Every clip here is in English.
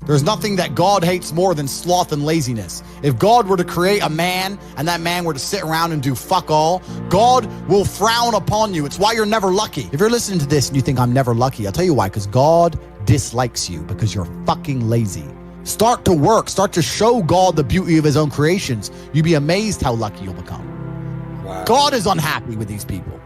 There's nothing that God hates more than sloth and laziness. If God were to create a man and that man were to sit around and do fuck all, God will frown upon you. It's why you're never lucky. If you're listening to this and you think I'm never lucky, I'll tell you why, because God dislikes you because you're fucking lazy. Start to work. Start to show God the beauty of his own creations. You'd be amazed how lucky you'll become. Wow. God is unhappy with these people.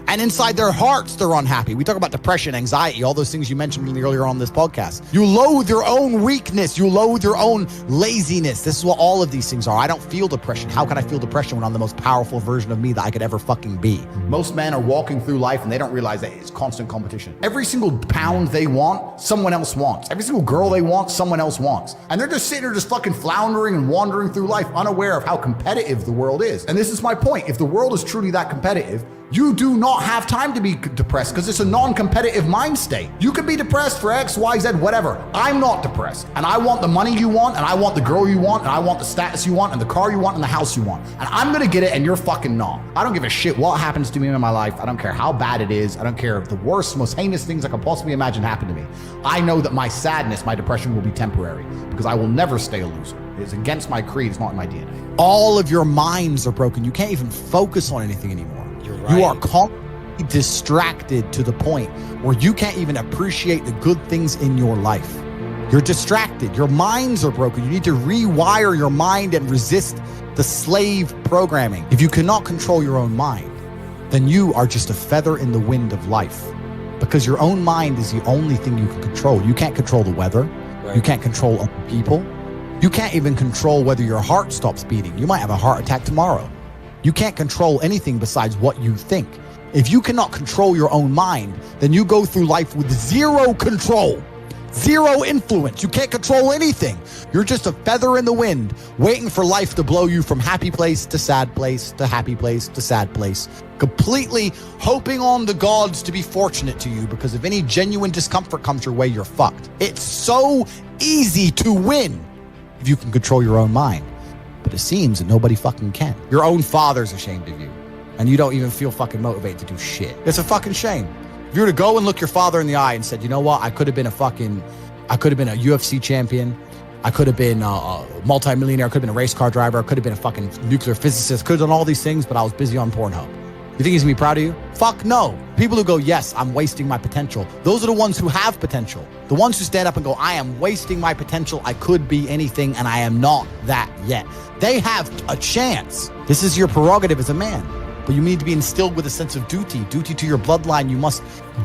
And inside their hearts, they're unhappy. We talk about depression, anxiety, all those things you mentioned earlier on this podcast. You loathe your own weakness. You loathe your own laziness. This is what all of these things are. I don't feel depression. How can I feel depression when I'm the most powerful version of me that I could ever fucking be? Most men are walking through life and they don't realize that it's constant competition. Every single pound they want, someone else wants. Every single girl they want, someone else wants. And they're just sitting there just fucking floundering and wandering through life, unaware of how competitive the world is. And this is my point. If the world is truly that competitive, you do not have time to be depressed because it's a non-competitive mind state. You could be depressed for X, Y, Z, whatever. I'm not depressed. And I want the money you want, and I want the girl you want, and I want the status you want, and the car you want, and the house you want. And I'm gonna get it, and you're fucking not. I don't give a shit what happens to me in my life. I don't care how bad it is. I don't care if the worst, most heinous things I could possibly imagine happen to me. I know that my sadness, my depression will be temporary because I will never stay a loser. It's against my creed. It's not in my DNA. All of your minds are broken. You can't even focus on anything anymore. Right. You are constantly distracted to the point where you can't even appreciate the good things in your life. You're distracted. Your minds are broken. You need to rewire your mind and resist the slave programming. If you cannot control your own mind, then you are just a feather in the wind of life, because your own mind is the only thing you can control. You can't control the weather. Right. You can't control other people. You can't even control whether your heart stops beating. You might have a heart attack tomorrow. You can't control anything besides what you think. If you cannot control your own mind, then you go through life with zero control, zero influence. You can't control anything. You're just a feather in the wind, waiting for life to blow you from happy place to sad place to happy place to sad place, completely hoping on the gods to be fortunate to you, because if any genuine discomfort comes your way, you're fucked. It's so easy to win if you can control your own mind. But it seems that nobody fucking can. Your own father's ashamed of you, and you don't even feel fucking motivated to do shit. It's a fucking shame. If you were to go and look your father in the eye and said, you know what, I could have been a UFC champion. I could have been a multi-millionaire. I could have been a race car driver. I could have been a fucking nuclear physicist. Could have done all these things, but I was busy on Pornhub. You think he's gonna be proud of you? Fuck no. People who go, yes, I'm wasting my potential. Those are the ones who have potential. The ones who stand up and go, I am wasting my potential. I could be anything and I am not that yet. They have a chance. This is your prerogative as a man. But you need to be instilled with a sense of duty to your bloodline. You must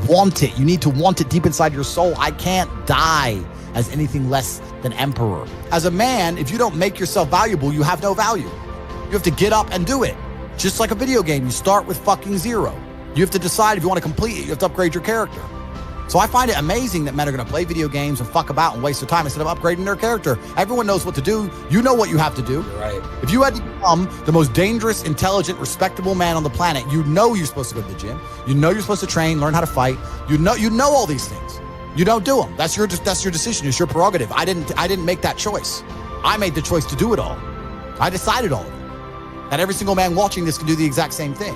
want it. You need to want it deep inside your soul. I can't die as anything less than emperor. As a man, if you don't make yourself valuable, you have no value. You have to get up and do it. Just like a video game, you start with fucking zero. You have to decide if you want to complete it. You have to upgrade your character. So I find it amazing that men are going to play video games and fuck about and waste their time instead of upgrading their character. Everyone knows what to do. You know what you have to do. Right. If you had to become the most dangerous, intelligent, respectable man on the planet, you know you're supposed to go to the gym. You know you're supposed to train, learn how to fight. You know all these things. You don't do them. That's your decision. It's your prerogative. I didn't make that choice. I made the choice to do it all. I decided all of it. And every single man watching this can do the exact same thing,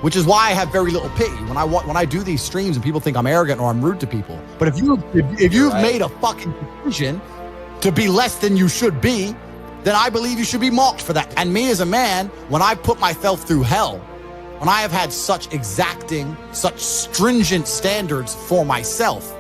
which is why I have very little pity when I do these streams and people think I'm arrogant or I'm rude to people. But if you've made a fucking decision to be less than you should be, then I believe you should be mocked for that. And me as a man, when I put myself through hell, when I have had such exacting, such stringent standards for myself,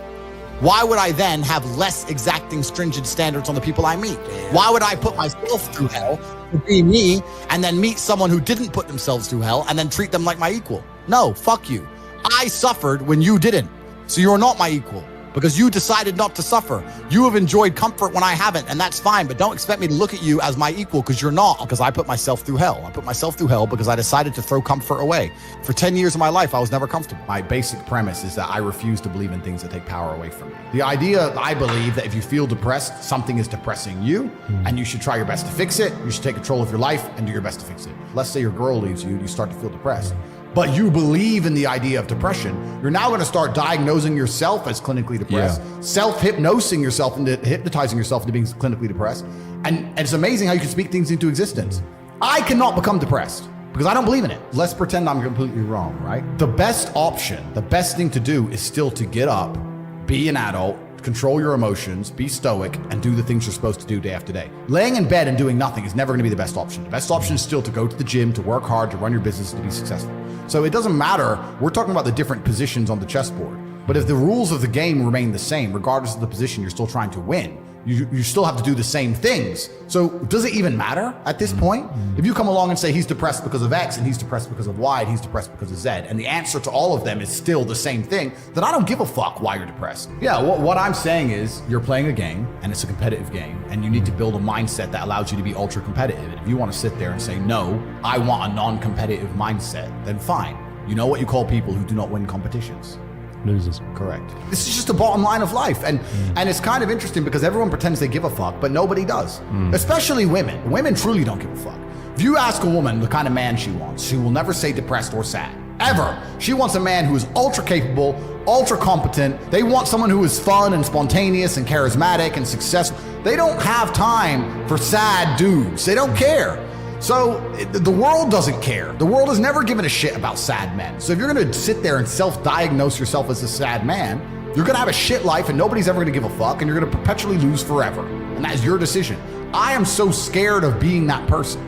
why would I then have less exacting, stringent standards on the people I meet? Why would I put myself through hell to be me and then meet someone who didn't put themselves through hell and then treat them like my equal? No, fuck you. I suffered when you didn't. So you're not my equal because you decided not to suffer. You have enjoyed comfort when I haven't, and that's fine, but don't expect me to look at you as my equal because you're not, because I put myself through hell. I put myself through hell because I decided to throw comfort away. For 10 years of my life, I was never comfortable. My basic premise is that I refuse to believe in things that take power away from me. The idea, I believe, that if you feel depressed, something is depressing you, and you should try your best to fix it. You should take control of your life and do your best to fix it. Let's say your girl leaves you, you start to feel depressed. But you believe in the idea of depression, you're now going to start diagnosing yourself as clinically depressed, self-hypnosing yourself into hypnotizing yourself into being clinically depressed. And it's amazing how you can speak things into existence. I cannot become depressed because I don't believe in it. Let's pretend I'm completely wrong, right? The best option, the best thing to do is still to get up, be an adult, control your emotions, be stoic, and do the things you're supposed to do day after day. Laying in bed and doing nothing is never going to be the best option. The best option is still to go to the gym, to work hard, to run your business, to be successful. So it doesn't matter. We're talking about the different positions on the chessboard. But if the rules of the game remain the same, regardless of the position, you're still trying to win. You still have to do the same things. So does it even matter at this point? If you come along and say he's depressed because of X and he's depressed because of Y and he's depressed because of Z, and the answer to all of them is still the same thing, then I don't give a fuck why you're depressed. Yeah, what I'm saying is you're playing a game and it's a competitive game, and you need to build a mindset that allows you to be ultra competitive. And if you want to sit there and say, no, I want a non-competitive mindset, then fine. You know what you call people who do not win competitions? Losers. Correct. This is just the bottom line of life. And it's kind of interesting because everyone pretends they give a fuck, but nobody does. Especially women. Women truly don't give a fuck. If you ask a woman the kind of man she wants, she will never say depressed or sad. Ever. She wants a man who is ultra capable, ultra competent. They want someone who is fun and spontaneous and charismatic and successful. They don't have time for sad dudes. They don't care. So the world doesn't care. The world has never given a shit about sad men. So if you're gonna sit there and self-diagnose yourself as a sad man, you're gonna have a shit life and nobody's ever gonna give a fuck, and you're gonna perpetually lose forever. And that is your decision. I am so scared of being that person.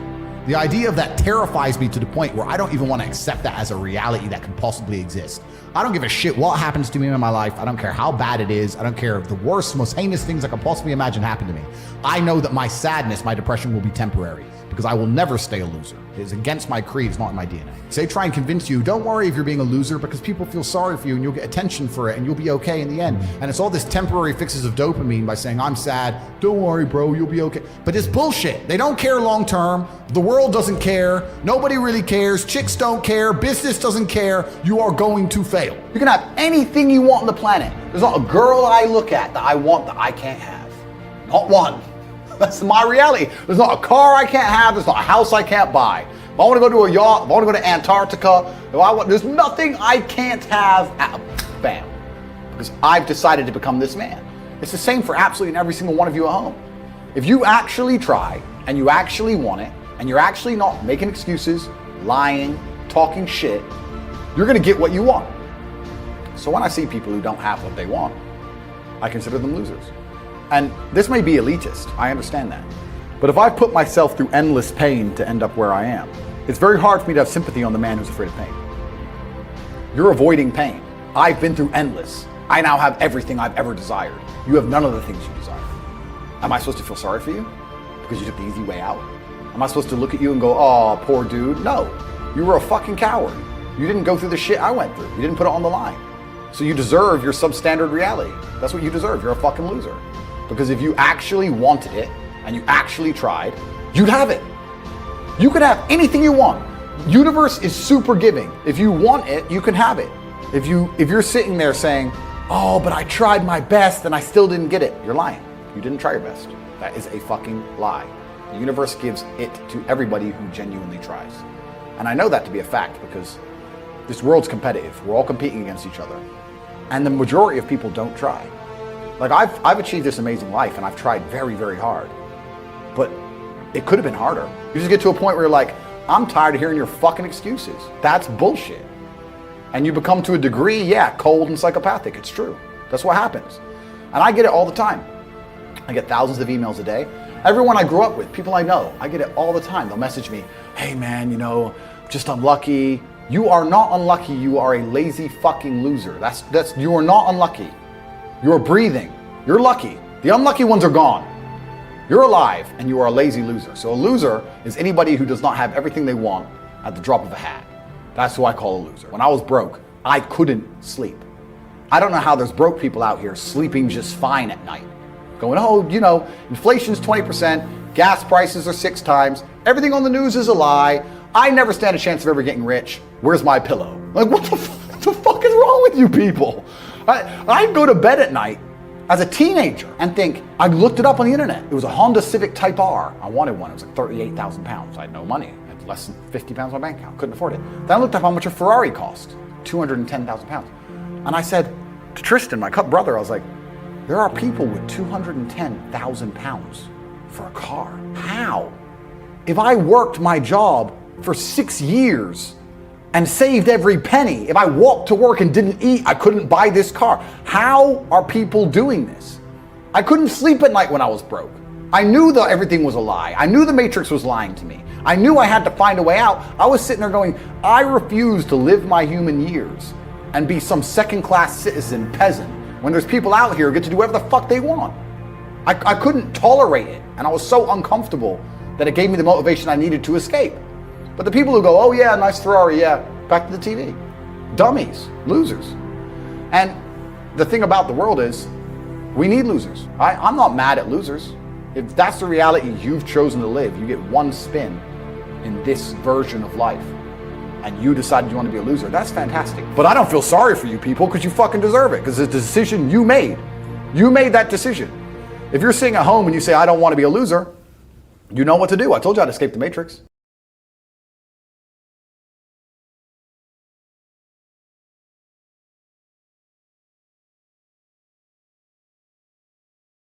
The idea of that terrifies me to the point where I don't even want to accept that as a reality that can possibly exist. I don't give a shit what happens to me in my life. I don't care how bad it is. I don't care if the worst, most heinous things I can possibly imagine happen to me. I know that my sadness, my depression will be temporary, because I will never stay a loser. It is against my creed, it's not in my DNA. So they try and convince you, don't worry if you're being a loser, because people feel sorry for you and you'll get attention for it and you'll be okay in the end. And it's all this temporary fixes of dopamine by saying, I'm sad, don't worry bro, you'll be okay. But it's bullshit. They don't care long term. The world doesn't care. Nobody really cares. Chicks don't care. Business doesn't care. You are going to fail. You can have anything you want on the planet. There's not a girl I look at that I want that I can't have. Not one. That's my reality. There's not a car I can't have. There's not a house I can't buy. If I want to go to a yacht, if I want to go to Antarctica, there's nothing I can't have. Bam. Because I've decided to become this man. It's the same for absolutely every single one of you at home. If you actually try and you actually want it, and you're actually not making excuses, lying, talking shit, you're going to get what you want. So when I see people who don't have what they want, I consider them losers. And this may be elitist, I understand that. But if I put myself through endless pain to end up where I am, it's very hard for me to have sympathy on the man who's afraid of pain. You're avoiding pain. I've been through endless. I now have everything I've ever desired. You have none of the things you desire. Am I supposed to feel sorry for you because you took the easy way out? Am I supposed to look at you and go, oh, poor dude? No, you were a fucking coward. You didn't go through the shit I went through. You didn't put it on the line. So you deserve your substandard reality. That's what you deserve. You're a fucking loser. Because if you actually wanted it and you actually tried, you'd have it. You could have anything you want. Universe is super giving. If you want it, you can have it. If you're sitting there saying, oh, but I tried my best and I still didn't get it, you're lying. You didn't try your best. That is a fucking lie. The universe gives it to everybody who genuinely tries. And I know that to be a fact because this world's competitive. We're all competing against each other. And the majority of people don't try. Like I've achieved this amazing life and I've tried very, very hard. But it could have been harder. You just get to a point where you're like, I'm tired of hearing your fucking excuses. That's bullshit. And you become to a degree, yeah, cold and psychopathic. It's true. That's what happens. And I get it all the time. I get thousands of emails a day. Everyone I grew up with, people I know, I get it all the time. They'll message me, hey man, just unlucky. You are not unlucky. You are a lazy fucking loser. You are not unlucky. You're breathing. You're lucky. The unlucky ones are gone. You're alive and you are a lazy loser. So a loser is anybody who does not have everything they want at the drop of a hat. That's who I call a loser. When I was broke, I couldn't sleep. I don't know how there's broke people out here sleeping just fine at night. Going, oh, inflation's 20%, gas prices are 6 times, everything on the news is a lie, I never stand a chance of ever getting rich, where's my pillow? Like, what the fuck is wrong with you people? I'd go to bed at night as a teenager and think, I looked it up on the internet. It was a Honda Civic Type R. I wanted one. It was like 38,000 pounds. I had no money. I had less than 50 pounds in my bank account. Couldn't afford it. Then I looked up how much a Ferrari cost. 210,000 pounds. And I said to Tristan, my brother, I was like, there are people with 210,000 pounds for a car. How? If I worked my job for 6 years and saved every penny. If I walked to work and didn't eat, I couldn't buy this car. How are people doing this? I couldn't sleep at night when I was broke. I knew that everything was a lie. I knew the Matrix was lying to me. I knew I had to find a way out. I was sitting there going, I refuse to live my human years and be some second-class citizen peasant when there's people out here who get to do whatever the fuck they want. I couldn't tolerate it, and I was so uncomfortable that it gave me the motivation I needed to escape. But the people who go, oh yeah, nice Ferrari, yeah, back to the TV. Dummies, losers. And the thing about the world is, we need losers. I'm not mad at losers. If that's the reality you've chosen to live, you get one spin in this version of life, and you decided you want to be a loser, that's fantastic. But I don't feel sorry for you people, because you fucking deserve it, because it's a decision you made. You made that decision. If you're sitting at home and you say, I don't want to be a loser, you know what to do. I told you how to escape the Matrix.